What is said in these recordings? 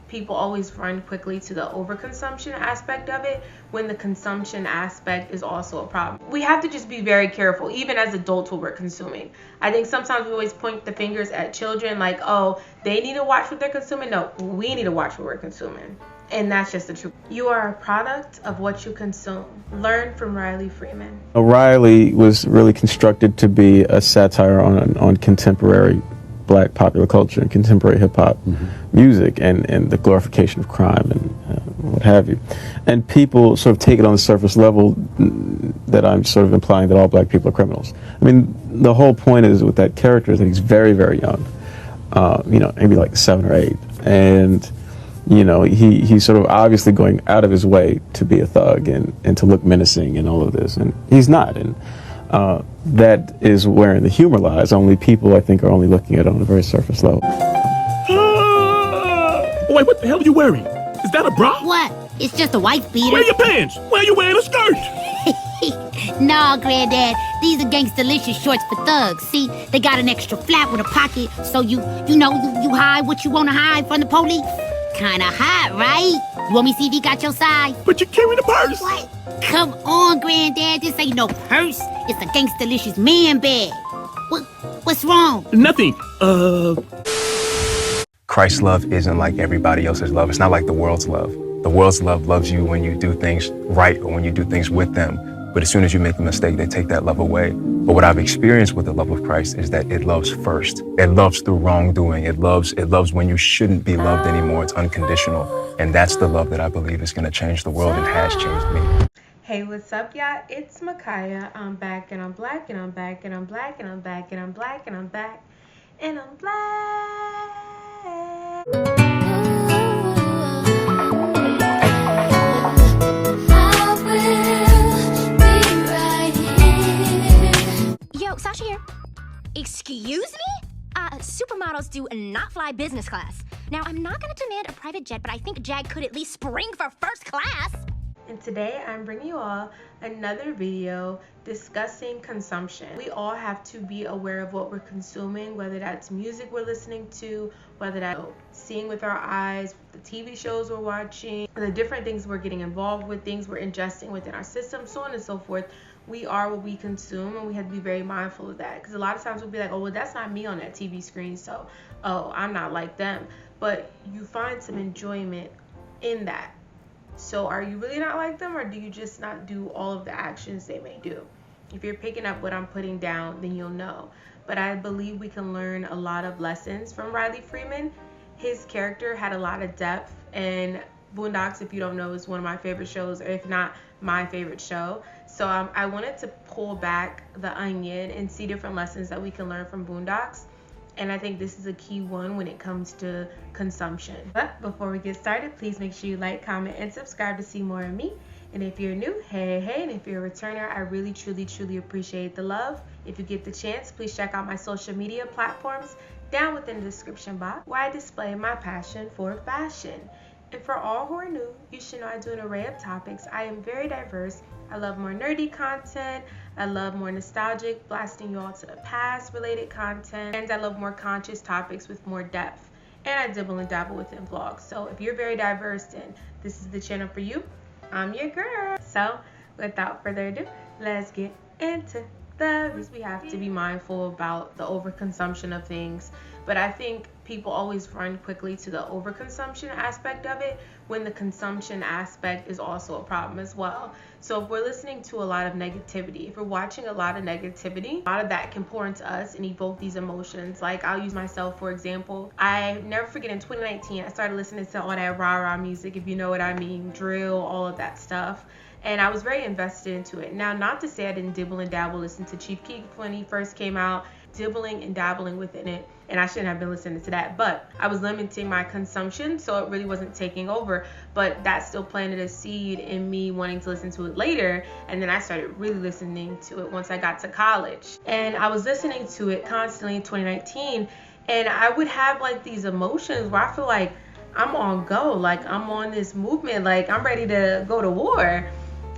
people always run quickly to the overconsumption aspect of it when the consumption aspect is also a problem. We have to just be very careful, even as adults, what we're consuming. I think sometimes we always point the fingers at children like, oh, they need to watch what they're consuming. No, we need to watch what we're consuming. And that's just the truth. You are a product of what you consume. Learn from Riley Freeman. Riley was really constructed to be a satire on contemporary Black popular culture and contemporary hip-hop music and the glorification of crime and what have you. And people sort of take it on the surface level that I'm sort of implying that all Black people are criminals. I mean, the whole point is with that character is that he's very, very young, maybe like 7 or 8. And, he's sort of obviously going out of his way to be a thug and to look menacing and all of this. And he's not. And that is wherein the humor lies. Only people, I think, are only looking at it on a very surface level. Wait, what the hell are you wearing? Is that a bra? What? It's just a wife beater. Where are your pants? Why are you wearing a skirt? Nah, Granddad. These are Gangstalicious shorts for thugs. See, they got an extra flap with a pocket, so you hide what you want to hide from the police. Kinda hot, right? You want me to see if he got your side? But you're carrying a purse. What? Come on, Granddad. This ain't no purse. It's a Gangstalicious man bag. What's wrong? Nothing. Christ's love isn't like everybody else's love. It's not like the world's love. The world's love loves you when you do things right or when you do things with them. But as soon as you make a mistake, they take that love away. But what I've experienced with the love of Christ is that it loves first. It loves through wrongdoing. It loves when you shouldn't be loved anymore. It's unconditional. And that's the love that I believe is going to change the world and has changed me. Hey, what's up, y'all? It's Micaiah. I'm back and I'm black and I'm back and I'm black and I'm back and I'm black and I'm back and I'm black. Yo, Sasha here. Excuse me? Supermodels do not fly business class. Now, I'm not gonna demand a private jet, but I think Jag could at least spring for first class. And today I'm bringing you all another video discussing consumption. We all have to be aware of what we're consuming, whether that's music we're listening to, whether that's seeing with our eyes, the TV shows we're watching, the different things we're getting involved with, things we're ingesting within our system, so on and so forth. We are what we consume, and we have to be very mindful of that, because a lot of times we'll be like, oh, well, that's not me on that TV screen, so I'm not like them. But you find some enjoyment in that. So are you really not like them, or do you just not do all of the actions they may do? If you're picking up what I'm putting down, then you'll know. But I believe we can learn a lot of lessons from Riley Freeman. His character had a lot of depth, and Boondocks, if you don't know, is one of my favorite shows, or if not my favorite show. So I wanted to pull back the onion and see different lessons that we can learn from Boondocks. And I think this is a key one when it comes to consumption. But before we get started, please make sure you like, comment, and subscribe to see more of me. And if you're new, hey. And if you're a returner, I really, truly appreciate the love. If you get the chance, please check out my social media platforms down within the description box, where I display my passion for fashion. And for all who are new, you should know I do an array of topics. I am very diverse. I love more nerdy content. I love more nostalgic, blasting you all to the past related content. And I love more conscious topics with more depth. And I dibble and dabble within vlogs. So if you're very diverse, then this is the channel for you. I'm your girl. So without further ado, let's get into we have to be mindful about the overconsumption of things. But I think people always run quickly to the overconsumption aspect of it when the consumption aspect is also a problem as well. So if we're listening to a lot of negativity, if we're watching a lot of negativity, a lot of that can pour into us and evoke these emotions. Like, I'll use myself for example. I never forget, in 2019 I started listening to all that rah-rah music, if you know what I mean, drill, all of that stuff. And I was very invested into it. Now, not to say I didn't dibble and dabble, listen to Chief Keef when he first came out, dibbling and dabbling within it, and I shouldn't have been listening to that, but I was limiting my consumption, so it really wasn't taking over. But that still planted a seed in me wanting to listen to it later, and then I started really listening to it once I got to college. And I was listening to it constantly in 2019, and I would have like these emotions where I feel like I'm on go, like I'm on this movement, like I'm ready to go to war.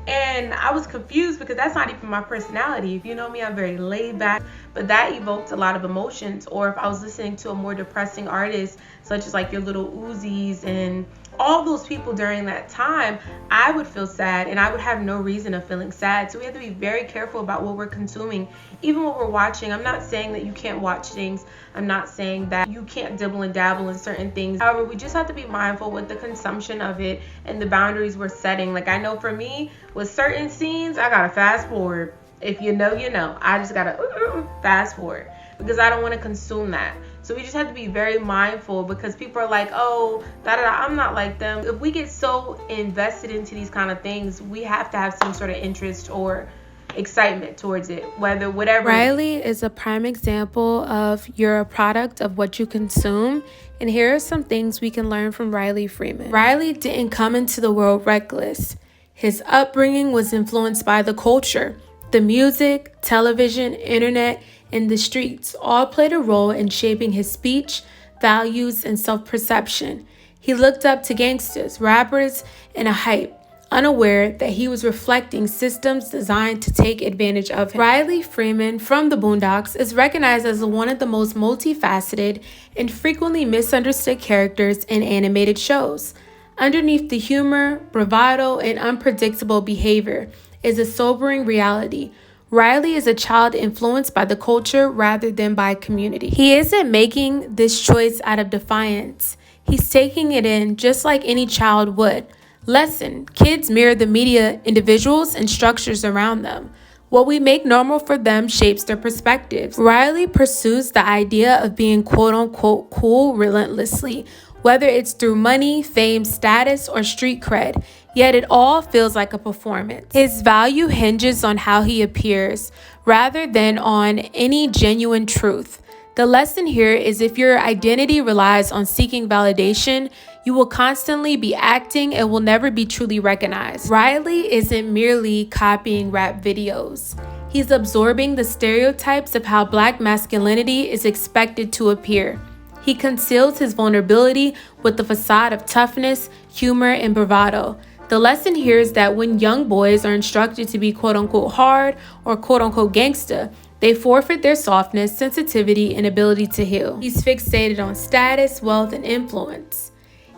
And I was confused because that's not even my personality. If you know me, I'm very laid back, but that evoked a lot of emotions. Or if I was listening to a more depressing artist, such as like your Little Uzis and all those people during that time, I would feel sad, and I would have no reason of feeling sad. So we have to be very careful about what we're consuming, even what we're watching. I'm not saying that you can't watch things. I'm not saying that you can't dibble and dabble in certain things. However, we just have to be mindful with the consumption of it and the boundaries we're setting. Like, I know for me, with certain scenes, I gotta fast forward. If you know, you know. I just gotta fast forward because I don't want to consume that. So we just have to be very mindful, because people are like, oh, I'm not like them. If we get so invested into these kind of things, we have to have some sort of interest or excitement towards it, whatever. Riley is a prime example of you're a product of what you consume. And here are some things we can learn from Riley Freeman. Riley didn't come into the world reckless. His upbringing was influenced by the culture. The music, television, internet, and the streets all played a role in shaping his speech, values, and self-perception. He looked up to gangsters, rappers, and a hype, unaware that he was reflecting systems designed to take advantage of him. Riley Freeman from the Boondocks is recognized as one of the most multifaceted and frequently misunderstood characters in animated shows. Underneath the humor, bravado, and unpredictable behavior is a sobering reality. Riley is a child influenced by the culture rather than by community. He isn't making this choice out of defiance. He's taking it in just like any child would. Lesson: kids mirror the media, individuals, and structures around them. What we make normal for them shapes their perspectives. Riley pursues the idea of being quote-unquote cool relentlessly, whether it's through money, fame, status, or street cred. Yet it all feels like a performance. His value hinges on how he appears, rather than on any genuine truth. The lesson here is if your identity relies on seeking validation, you will constantly be acting and will never be truly recognized. Riley isn't merely copying rap videos. He's absorbing the stereotypes of how Black masculinity is expected to appear. He conceals his vulnerability with the facade of toughness, humor, and bravado. The lesson here is that when young boys are instructed to be quote-unquote hard or quote-unquote gangsta, they forfeit their softness, sensitivity, and ability to heal. He's fixated on status, wealth, and influence.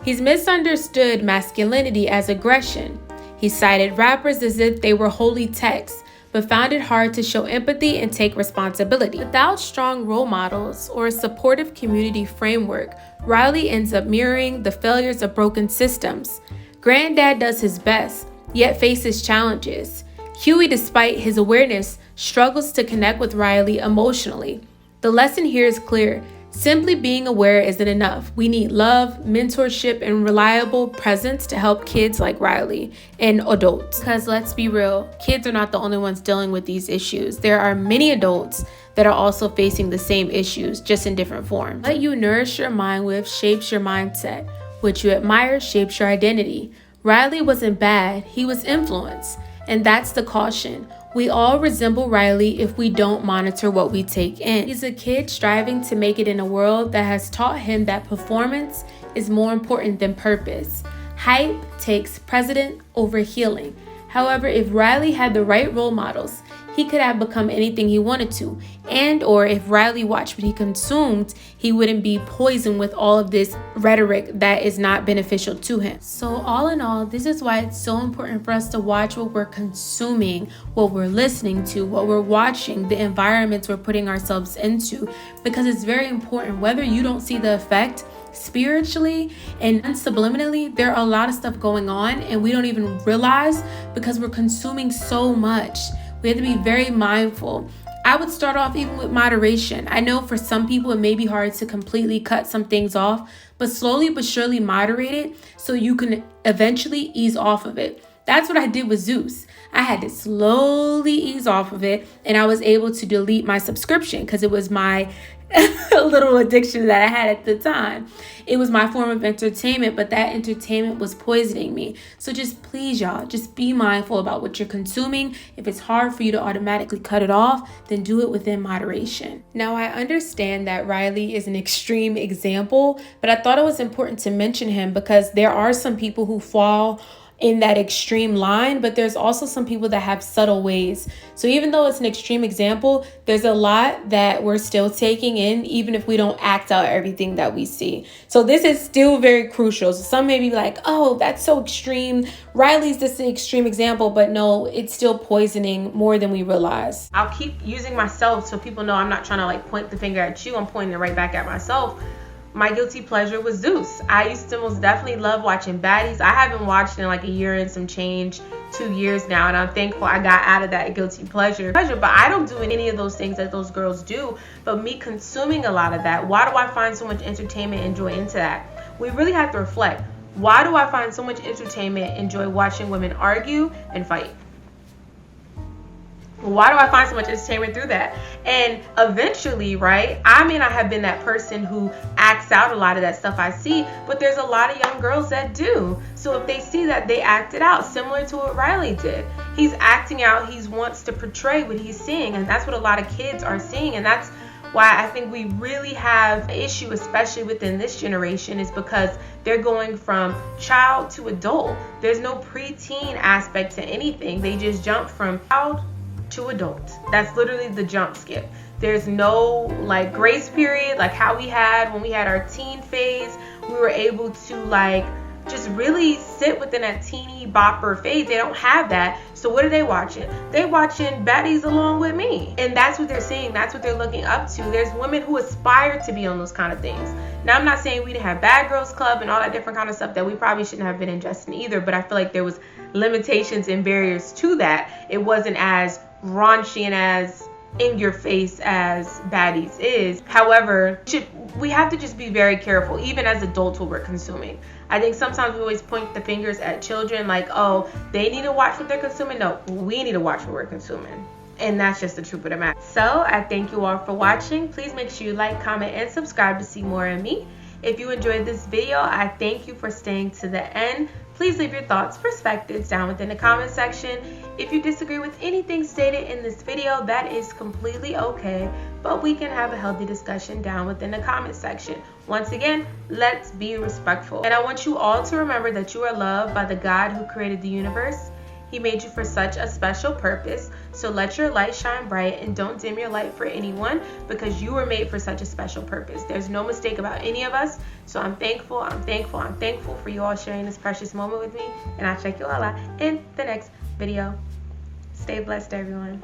He's misunderstood masculinity as aggression. He cited rappers as if they were holy texts, but found it hard to show empathy and take responsibility. Without strong role models or a supportive community framework, Riley ends up mirroring the failures of broken systems. Granddad does his best, yet faces challenges. Huey, despite his awareness, struggles to connect with Riley emotionally. The lesson here is clear. Simply being aware isn't enough. We need love, mentorship, and reliable presence to help kids like Riley and adults. Because let's be real, kids are not the only ones dealing with these issues. There are many adults that are also facing the same issues, just in different forms. What you nourish your mind with shapes your mindset. What you admire shapes your identity. Riley wasn't bad, he was influenced. And that's the caution. We all resemble Riley if we don't monitor what we take in. He's a kid striving to make it in a world that has taught him that performance is more important than purpose. Hype takes precedent over healing. However, if Riley had the right role models, he could have become anything he wanted to. Or if Riley watched what he consumed, he wouldn't be poisoned with all of this rhetoric that is not beneficial to him. So all in all, this is why it's so important for us to watch what we're consuming, what we're listening to, what we're watching, the environments we're putting ourselves into, because it's very important. Whether you don't see the effect spiritually and subliminally, there are a lot of stuff going on and we don't even realize because we're consuming so much. We have to be very mindful. I would start off even with moderation. I know for some people it may be hard to completely cut some things off, but slowly but surely moderate it so you can eventually ease off of it. That's what I did with Zeus. I had to slowly ease off of it, and I was able to delete my subscription because it was my little addiction that I had at the time. It was my form of entertainment, but that entertainment was poisoning me. So just please, y'all, just be mindful about what you're consuming. If it's hard for you to automatically cut it off, then do it within moderation. Now, I understand that Riley is an extreme example, but I thought it was important to mention him because there are some people who fall in that extreme line, but there's also some people that have subtle ways. So even though it's an extreme example, there's a lot that we're still taking in, even if we don't act out everything that we see. So this is still very crucial. So some may be like, oh, that's so extreme. Riley's this extreme example, but no, it's still poisoning more than we realize. I'll keep using myself so people know I'm not trying to like point the finger at you. I'm pointing it right back at myself. My guilty pleasure was Zeus. I used to most definitely love watching baddies. I haven't watched in like a year and some change, 2 years now, and I'm thankful I got out of that guilty pleasure. But I don't do any of those things that those girls do. But me consuming a lot of that, why do I find so much entertainment and joy into that? We really have to reflect. Why do I find so much entertainment and joy watching women argue and fight? Why do I find so much entertainment through that? And eventually, right, I may not have been that person who acts out a lot of that stuff I see, but there's a lot of young girls that do. So if they see that, they act it out, similar to what Riley did. He's acting out, he wants to portray what he's seeing, and that's what a lot of kids are seeing. And that's why I think we really have an issue, especially within this generation, is because they're going from child to adult. There's no preteen aspect to anything. They just jump from child to adult. That's literally the jump skip. There's no like grace period like how we had when we had our teen phase. We were able to like just really sit within that teeny bopper phase. They don't have that. So what are they watching? They watching baddies along with me. And that's what they're seeing. That's what they're looking up to. There's women who aspire to be on those kind of things. Now, I'm not saying we didn't have Bad Girls Club and all that different kind of stuff that we probably shouldn't have been ingesting either, but I feel like there was limitations and barriers to that. It wasn't as raunchy and as in your face as baddies is. However, we have to just be very careful, even as adults, what we're consuming. I think sometimes we always point the fingers at children like, oh, they need to watch what they're consuming. No, we need to watch what we're consuming. And that's just the truth of the matter. So I thank you all for watching. Please make sure you like, comment, and subscribe to see more of me. If you enjoyed this video, I thank you for staying to the end. Please leave your thoughts, perspectives down within the comment section. If you disagree with anything stated in this video, that is completely okay, but we can have a healthy discussion down within the comment section. Once again, let's be respectful. And I want you all to remember that you are loved by the God who created the universe. He made you for such a special purpose. So let your light shine bright and don't dim your light for anyone, because you were made for such a special purpose. There's no mistake about any of us. So I'm thankful for you all sharing this precious moment with me. And I'll check you all out in the next video. Stay blessed, everyone.